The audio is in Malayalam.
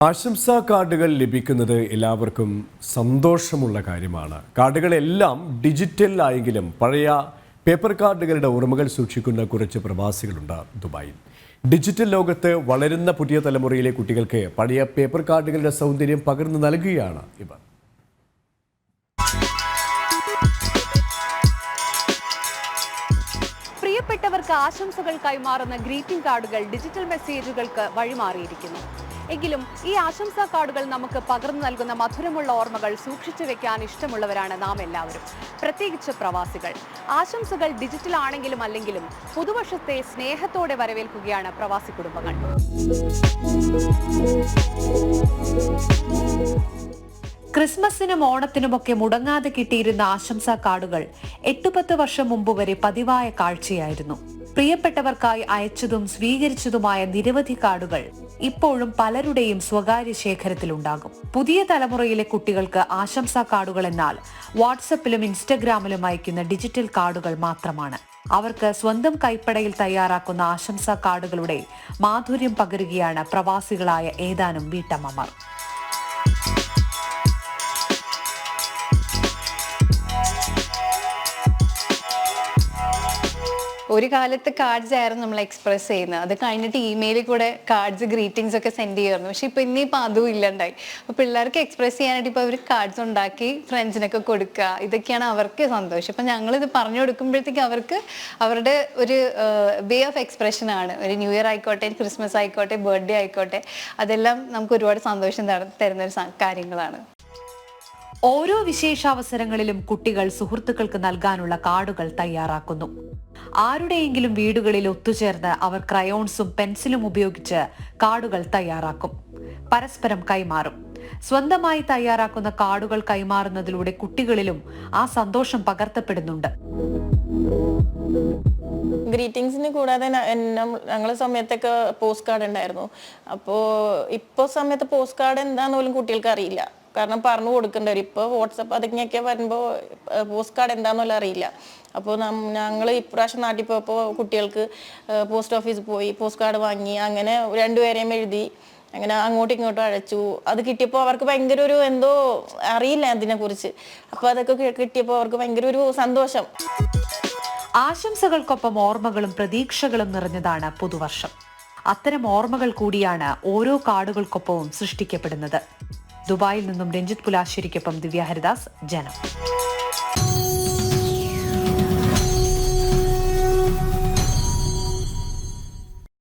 ആശംസാ കാർഡുകൾ ലഭിക്കുന്നത് എല്ലാവർക്കും സന്തോഷമുള്ള കാര്യമാണ്. കാർഡുകളെല്ലാം ഡിജിറ്റൽ ആയെങ്കിലും പഴയ പേപ്പർ കാർഡുകളുടെ ഓർമ്മകൾ സൂക്ഷിക്കുന്ന കുറച്ച് പ്രവാസികളുണ്ട് ദുബായിൽ. ഡിജിറ്റൽ ലോകത്ത് വളരുന്ന പുതിയ തലമുറയിലെ കുട്ടികൾക്ക് പഴയ പേപ്പർ കാർഡുകളുടെ സൗന്ദര്യം പകർന്നു നൽകുകയാണ് ഇവർ. പ്രിയപ്പെട്ടവർക്ക് ആശംസകൾ കൈമാറുന്ന ഗ്രീറ്റിംഗ് കാർഡുകൾ ഡിജിറ്റൽ മെസ്സേജുകൾക്ക് വഴിമാറിയിരിക്കുന്നു. എങ്കിലും ഈ ആശംസാ കാർഡുകൾ നമുക്ക് പകർന്നു നൽകുന്ന മധുരമുള്ള ഓർമ്മകൾ സൂക്ഷിച്ചു വെക്കാൻ ഇഷ്ടമുള്ളവരാണ് നാം എല്ലാവരും, പ്രത്യേകിച്ച് പ്രവാസികൾ. ആശംസകൾ ഡിജിറ്റൽ ആണെങ്കിലും അല്ലെങ്കിലും പുതുവർഷത്തെ സ്നേഹത്തോടെ വരവേൽക്കുകയാണ് പ്രവാസി കുടുംബങ്ങൾ. ക്രിസ്മസിനും ഓണത്തിനുമൊക്കെ മുടങ്ങാതെ കിട്ടിയിരുന്ന ആശംസാ കാർഡുകൾ 8-10 വർഷം മുമ്പ് വരെ പതിവായ കാഴ്ചയായിരുന്നു. പ്രിയപ്പെട്ടവർക്കായി അയച്ചതും സ്വീകരിച്ചതുമായ നിരവധി കാർഡുകൾ ഇപ്പോഴും പലരുടെയും സ്വകാര്യ ശേഖരത്തിലുണ്ടാകും. പുതിയ തലമുറയിലെ കുട്ടികൾക്ക് ആശംസാ കാർഡുകൾ എന്നാൽ വാട്സപ്പിലും ഇൻസ്റ്റഗ്രാമിലും അയക്കുന്ന ഡിജിറ്റൽ കാർഡുകൾ മാത്രമാണ്. അവർക്ക് സ്വന്തം കൈപ്പടയിൽ തയ്യാറാക്കുന്ന ആശംസാ കാർഡുകളുടെ മാധുര്യം പകരുകയാണ് പ്രവാസികളായ ഏതാനും വീട്ടമ്മമാർ. ഒരു കാലത്ത് കാർഡ്സ് ആയിരുന്നു നമ്മൾ എക്സ്പ്രസ് ചെയ്യുന്നത്. അത് കഴിഞ്ഞിട്ട് ഇമെയിലിൽ കൂടെ കാർഡ്സ് ഗ്രീറ്റിംഗ്സ് ഒക്കെ സെൻഡ് ചെയ്യുമായിരുന്നു. പക്ഷെ ഇനിയിപ്പോൾ അതും ഇല്ലണ്ടായി. അപ്പോൾ പിള്ളേർക്ക് എക്സ്പ്രസ് ചെയ്യാനായിട്ട് ഇപ്പോൾ അവർ കാർഡ്സ് ഉണ്ടാക്കി ഫ്രണ്ട്സിനൊക്കെ കൊടുക്കുക, ഇതൊക്കെയാണ് അവർക്ക് സന്തോഷം. അപ്പം ഞങ്ങളിത് പറഞ്ഞു കൊടുക്കുമ്പോഴത്തേക്ക് അവർക്ക് അവരുടെ ഒരു വേ ഓഫ് എക്സ്പ്രഷൻ ആണ്. ഒരു ന്യൂ ഇയർ ആയിക്കോട്ടെ, ക്രിസ്മസ് ആയിക്കോട്ടെ, ബർത്ത്ഡേ ആയിക്കോട്ടെ, അതെല്ലാം നമുക്ക് ഒരുപാട് സന്തോഷം തരുന്ന ഒരു കാര്യങ്ങളാണ്. ഓരോ വിശേഷാവസരങ്ങളിലും കുട്ടികൾ സുഹൃത്തുക്കൾക്ക് നൽകാനുള്ള കാർഡുകൾ തയ്യാറാക്കുന്നു. ആരുടെയെങ്കിലും വീടുകളിൽ ഒത്തുചേർന്ന് അവർ ക്രയോൺസും പെൻസിലും ഉപയോഗിച്ച് കാർഡുകൾ തയ്യാറാക്കും, പരസ്പരം കൈമാറും. സ്വന്തമായി തയ്യാറാക്കുന്ന കാർഡുകൾ കൈമാറുന്നതിലൂടെ കുട്ടികളിലും ആ സന്തോഷം പകർത്തപ്പെടുന്നുണ്ട്. ഗ്രീറ്റിംഗ്സിന് കൂടാതെ ഞങ്ങളുടെ സമയത്തൊക്കെ പോസ്റ്റ് കാർഡ് ഉണ്ടായിരുന്നു. ഇപ്പോൾ സമയത്ത് പോസ്റ്റ് കാർഡ് എന്താന്ന് പോലും കുട്ടികൾക്ക് അറിയില്ല. കാരണം പറഞ്ഞു കൊടുക്കേണ്ടി വരും. ഇപ്പോൾ വാട്സപ്പ് അതൊക്കെയൊക്കെ വരുമ്പോൾ പോസ്റ്റ് കാർഡ് എന്താണെന്നല്ല അറിയില്ല. അപ്പോൾ ഞങ്ങൾ ഇപ്രാവശ്യം നാട്ടിൽ പോയപ്പോൾ കുട്ടികൾക്ക് പോസ്റ്റ് ഓഫീസിൽ പോയി പോസ്റ്റ് കാർഡ് വാങ്ങി, അങ്ങനെ രണ്ടുപേരെയും എഴുതി, അങ്ങനെ അങ്ങോട്ടും ഇങ്ങോട്ടും അയച്ചു. അത് കിട്ടിയപ്പോൾ അവർക്ക് ഭയങ്കര ഒരു എന്തോ അറിയില്ല അതിനെക്കുറിച്ച്. അപ്പോൾ അതൊക്കെ കിട്ടിയപ്പോൾ അവർക്ക് ഭയങ്കര ഒരു സന്തോഷം. ആശംസകൾക്കൊപ്പം ഓർമ്മകളും പ്രതീക്ഷകളും നിറഞ്ഞതാണ് പുതുവർഷം. അത്തരം ഓർമ്മകൾ കൂടിയാണ് ഓരോ കാർഡുകൾക്കൊപ്പവും സൃഷ്ടിക്കപ്പെടുന്നത്. ദുബായിൽ നിന്നും രഞ്ജിത്ത് പുലാശ്ശേരിക്കൊപ്പം ദിവ്യ ഹരിദാസ്, ജനം.